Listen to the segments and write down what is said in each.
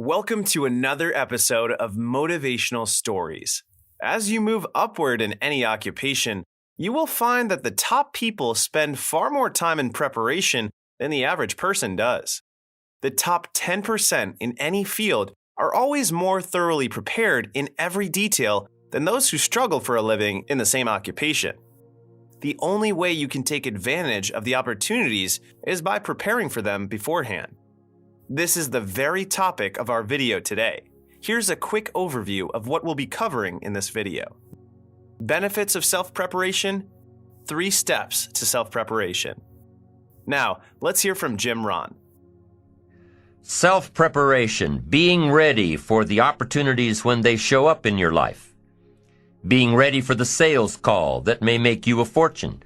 Welcome to another episode of Motivational Stories. As you move upward in any occupation, you will find that the top people spend far more time in preparation than the average person does. The top 10% in any field are always more thoroughly prepared in every detail than those who struggle for a living in the same occupation. The only way you can take advantage of the opportunities is by preparing for them beforehand. This is the very topic of our video today. Here's a quick overview of what we'll be covering in this video. Benefits of self-preparation, 3 steps to self-preparation. Now, let's hear from Jim Rohn. Self-preparation, being ready for the opportunities when they show up in your life. Being ready for the sales call that may make you a fortune.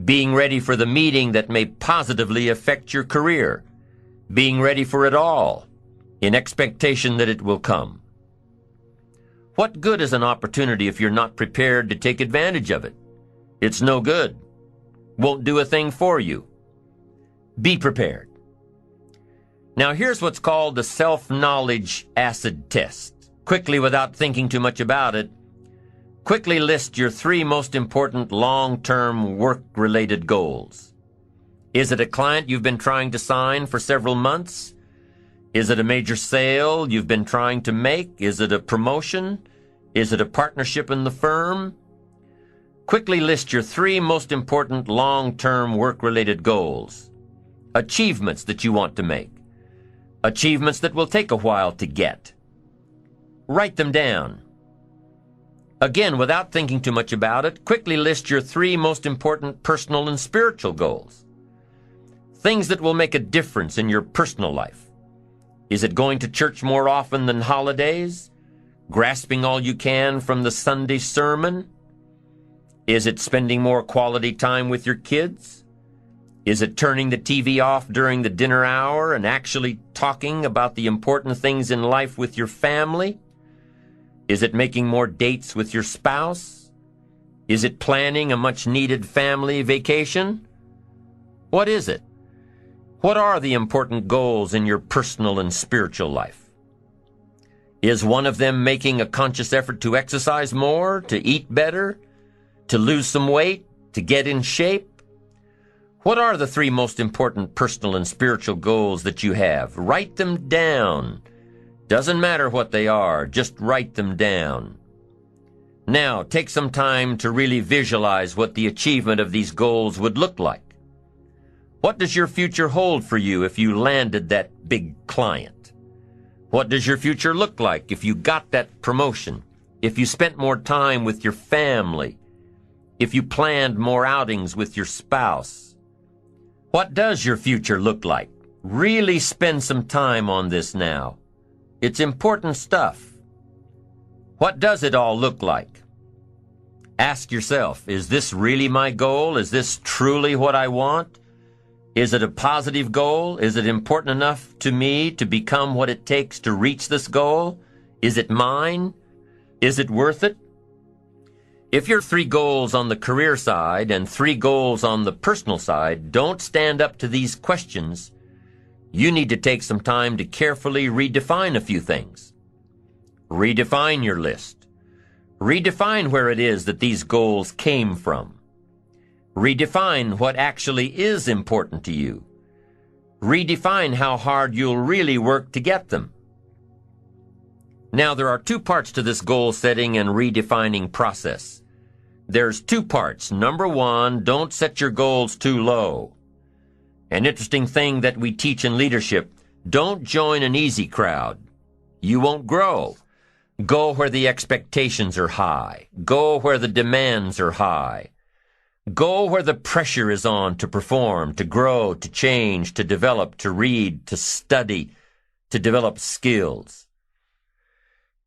Being ready for the meeting that may positively affect your career. Being ready for it all, in expectation that it will come. What good is an opportunity if you're not prepared to take advantage of it? It's no good. Won't do a thing for you. Be prepared. Now here's what's called the self-knowledge acid test. Quickly, without thinking too much about it, quickly list your 3 most important long-term work-related goals. Is it a client you've been trying to sign for several months? Is it a major sale you've been trying to make? Is it a promotion? Is it a partnership in the firm? Quickly list your 3 most important long-term work-related goals. Achievements that you want to make. Achievements that will take a while to get. Write them down. Again, without thinking too much about it, quickly list your 3 most important personal and spiritual goals. Things that will make a difference in your personal life. Is it going to church more often than holidays? Grasping all you can from the Sunday sermon? Is it spending more quality time with your kids? Is it turning the TV off during the dinner hour and actually talking about the important things in life with your family? Is it making more dates with your spouse? Is it planning a much-needed family vacation? What is it? What are the important goals in your personal and spiritual life? Is one of them making a conscious effort to exercise more, to eat better, to lose some weight, to get in shape? What are the 3 most important personal and spiritual goals that you have? Write them down. Doesn't matter what they are, just write them down. Now, take some time to really visualize what the achievement of these goals would look like. What does your future hold for you if you landed that big client? What does your future look like if you got that promotion? If you spent more time with your family? If you planned more outings with your spouse? What does your future look like? Really spend some time on this now. It's important stuff. What does it all look like? Ask yourself, is this really my goal? Is this truly what I want? Is it a positive goal? Is it important enough to me to become what it takes to reach this goal? Is it mine? Is it worth it? If your 3 goals on the career side and 3 goals on the personal side don't stand up to these questions, you need to take some time to carefully redefine a few things. Redefine your list. Redefine where it is that these goals came from. Redefine what actually is important to you. Redefine how hard you'll really work to get them. Now, there are 2 parts to this goal setting and redefining process. There's 2 parts. Number 1, don't set your goals too low. An interesting thing that we teach in leadership, don't join an easy crowd. You won't grow. Go where the expectations are high. Go where the demands are high. Go where the pressure is on to perform, to grow, to change, to develop, to read, to study, to develop skills.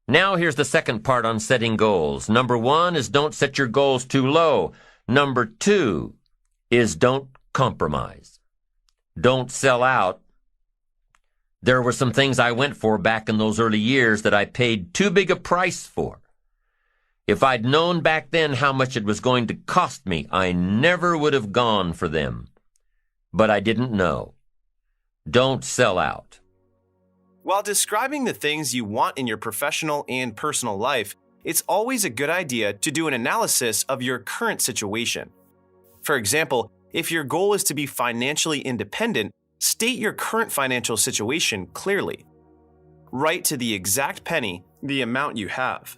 Now here's the second part on setting goals. Number 1 is don't set your goals too low. Number 2 is don't compromise. Don't sell out. There were some things I went for back in those early years that I paid too big a price for. If I'd known back then how much it was going to cost me, I never would have gone for them. But I didn't know. Don't sell out. While describing the things you want in your professional and personal life, it's always a good idea to do an analysis of your current situation. For example, if your goal is to be financially independent, state your current financial situation clearly. Write to the exact penny the amount you have.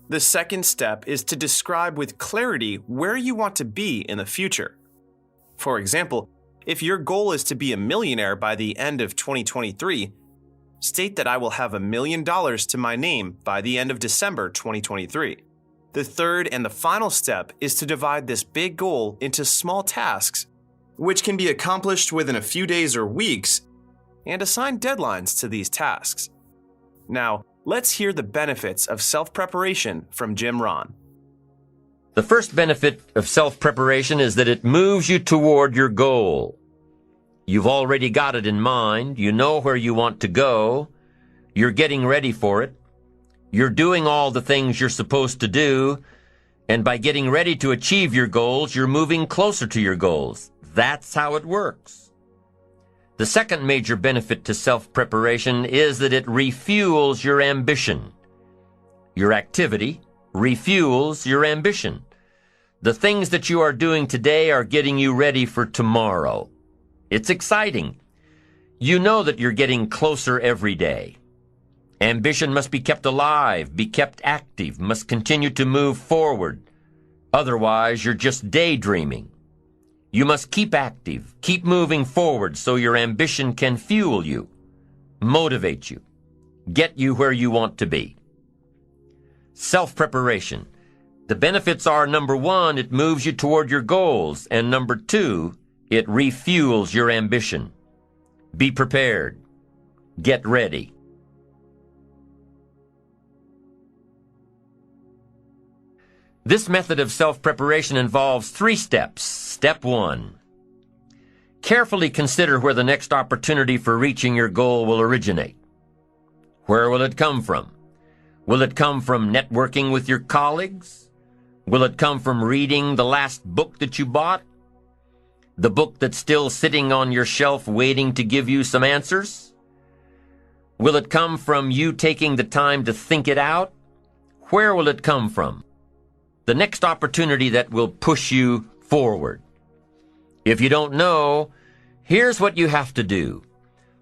The second step is to describe with clarity where you want to be in the future. For example, if your goal is to be a millionaire by the end of 2023, state that I will have $1 million to my name by the end of December 2023. The third and the final step is to divide this big goal into small tasks, which can be accomplished within a few days or weeks, and assign deadlines to these tasks. Now, let's hear the benefits of self-preparation from Jim Rohn. The first benefit of self-preparation is that it moves you toward your goal. You've already got it in mind. You know where you want to go. You're getting ready for it. You're doing all the things you're supposed to do. And by getting ready to achieve your goals, you're moving closer to your goals. That's how it works. The second major benefit to self-preparation is that it refuels your ambition. Your activity refuels your ambition. The things that you are doing today are getting you ready for tomorrow. It's exciting. You know that you're getting closer every day. Ambition must be kept alive, be kept active, must continue to move forward. Otherwise, you're just daydreaming. You must keep active, keep moving forward so your ambition can fuel you, motivate you, get you where you want to be. Self-preparation. The benefits are, number one, it moves you toward your goals, and number two, it refuels your ambition. Be prepared. Get ready. This method of self-preparation involves 3 steps. Step 1. Carefully consider where the next opportunity for reaching your goal will originate. Where will it come from? Will it come from networking with your colleagues? Will it come from reading the last book that you bought? The book that's still sitting on your shelf waiting to give you some answers? Will it come from you taking the time to think it out? Where will it come from? The next opportunity that will push you forward. If you don't know, here's what you have to do.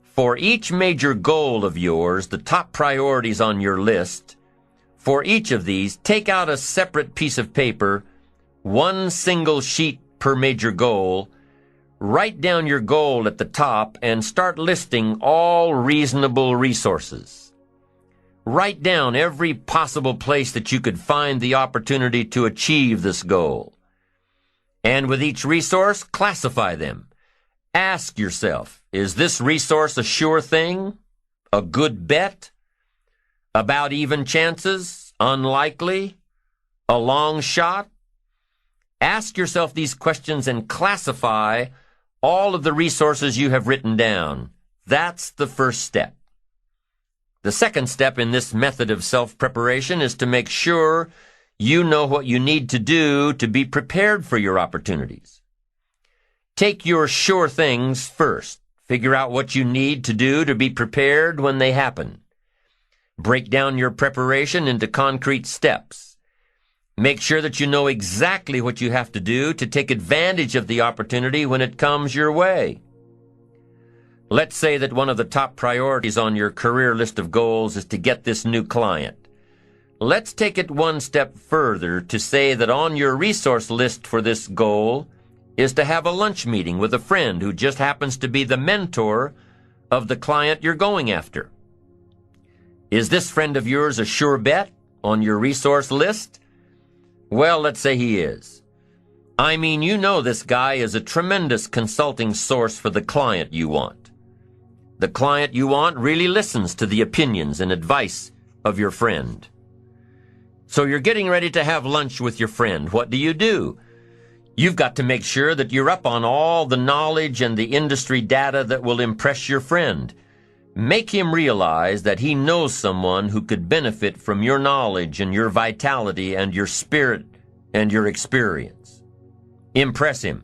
For each major goal of yours, the top priorities on your list, for each of these, take out a separate piece of paper, 1 single sheet per major goal, write down your goal at the top, and start listing all reasonable resources. Write down every possible place that you could find the opportunity to achieve this goal. And with each resource, classify them. Ask yourself, is this resource a sure thing? A good bet? About even chances? Unlikely? A long shot? Ask yourself these questions and classify all of the resources you have written down. That's the first step. The second step in this method of self-preparation is to make sure you know what you need to do to be prepared for your opportunities. Take your sure things first. Figure out what you need to do to be prepared when they happen. Break down your preparation into concrete steps. Make sure that you know exactly what you have to do to take advantage of the opportunity when it comes your way. Let's say that one of the top priorities on your career list of goals is to get this new client. Let's take it one step further to say that on your resource list for this goal is to have a lunch meeting with a friend who just happens to be the mentor of the client you're going after. Is this friend of yours a sure bet on your resource list? Well, let's say he is. I mean, you know this guy is a tremendous consulting source for the client you want. The client you want really listens to the opinions and advice of your friend. So you're getting ready to have lunch with your friend. What do? You've got to make sure that you're up on all the knowledge and the industry data that will impress your friend. Make him realize that he knows someone who could benefit from your knowledge and your vitality and your spirit and your experience. Impress him.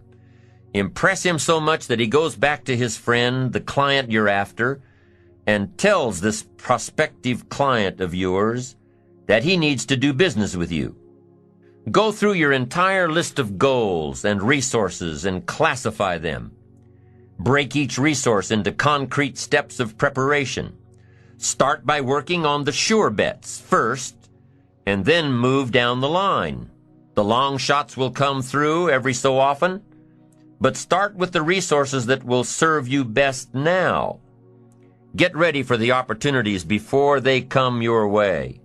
Impress him so much that he goes back to his friend, the client you're after, and tells this prospective client of yours that he needs to do business with you. Go through your entire list of goals and resources and classify them. Break each resource into concrete steps of preparation. Start by working on the sure bets first, and then move down the line. The long shots will come through every so often, but start with the resources that will serve you best now. Get ready for the opportunities before they come your way.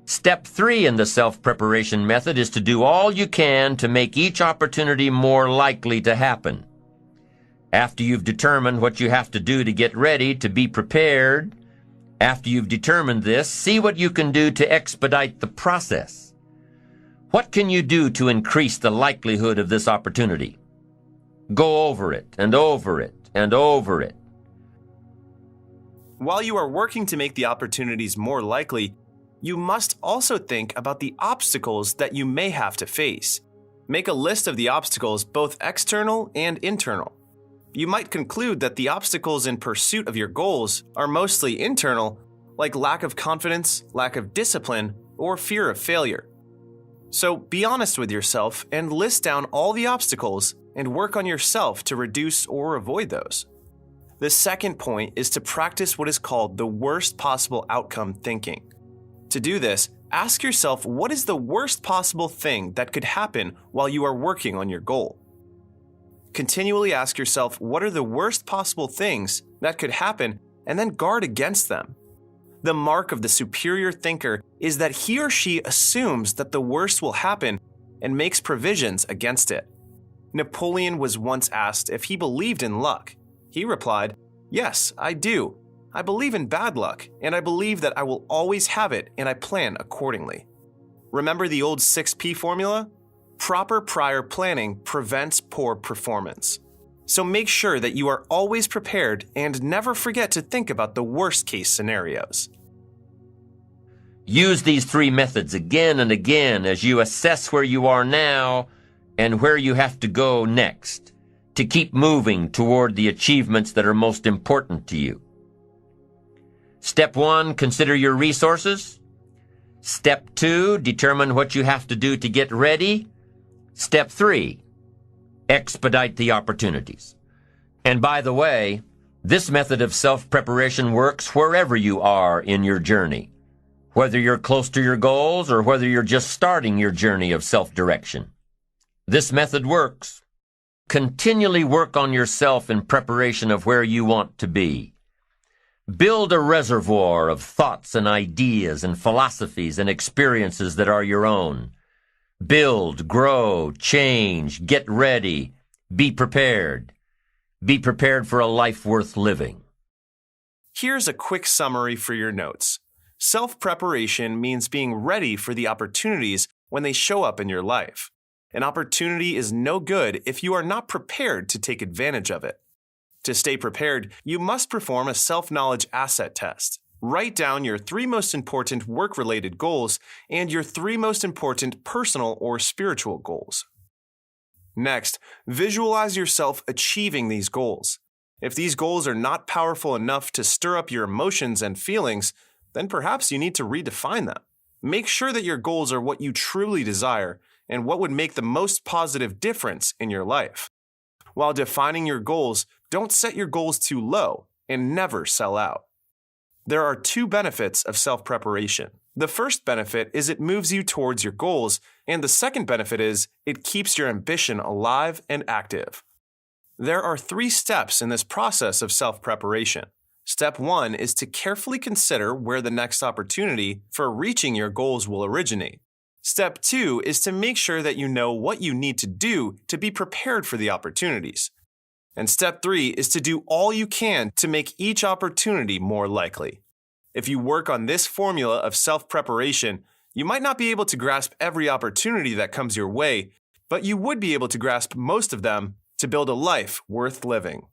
Step 3 in the self-preparation method is to do all you can to make each opportunity more likely to happen. After you've determined what you have to do to get ready to be prepared, after you've determined this, see what you can do to expedite the process. What can you do to increase the likelihood of this opportunity? Go over it and over it and over it. While you are working to make the opportunities more likely, you must also think about the obstacles that you may have to face. Make a list of the obstacles, both external and internal. You might conclude that the obstacles in pursuit of your goals are mostly internal, like lack of confidence, lack of discipline, or fear of failure. So be honest with yourself and list down all the obstacles and work on yourself to reduce or avoid those. The second point is to practice what is called the worst possible outcome thinking. To do this, ask yourself what is the worst possible thing that could happen while you are working on your goal. Continually ask yourself what are the worst possible things that could happen and then guard against them. The mark of the superior thinker is that he or she assumes that the worst will happen and makes provisions against it. Napoleon was once asked if he believed in luck. He replied, "Yes, I do. I believe in bad luck, and I believe that I will always have it, and I plan accordingly." Remember the old 6P formula? Proper prior planning prevents poor performance. So make sure that you are always prepared and never forget to think about the worst case scenarios. Use these 3 methods again and again as you assess where you are now and where you have to go next to keep moving toward the achievements that are most important to you. Step 1, consider your resources. Step 2, determine what you have to do to get ready. Step 3, expedite the opportunities. And by the way, this method of self-preparation works wherever you are in your journey, whether you're close to your goals or whether you're just starting your journey of self-direction. This method works. Continually work on yourself in preparation of where you want to be. Build a reservoir of thoughts and ideas and philosophies and experiences that are your own. Build, grow, change, get ready, be prepared. Be prepared for a life worth living. Here's a quick summary for your notes. Self-preparation means being ready for the opportunities when they show up in your life. An opportunity is no good if you are not prepared to take advantage of it. To stay prepared, you must perform a self-knowledge asset test. Write down your 3 most important work-related goals and your 3 most important personal or spiritual goals. Next, visualize yourself achieving these goals. If these goals are not powerful enough to stir up your emotions and feelings, then perhaps you need to redefine them. Make sure that your goals are what you truly desire and what would make the most positive difference in your life. While defining your goals, don't set your goals too low and never sell out. There are 2 benefits of self-preparation. The first benefit is it moves you towards your goals, and the second benefit is it keeps your ambition alive and active. There are 3 steps in this process of self-preparation. Step 1 is to carefully consider where the next opportunity for reaching your goals will originate. Step 2 is to make sure that you know what you need to do to be prepared for the opportunities. And step 3 is to do all you can to make each opportunity more likely. If you work on this formula of self-preparation, you might not be able to grasp every opportunity that comes your way, but you would be able to grasp most of them to build a life worth living.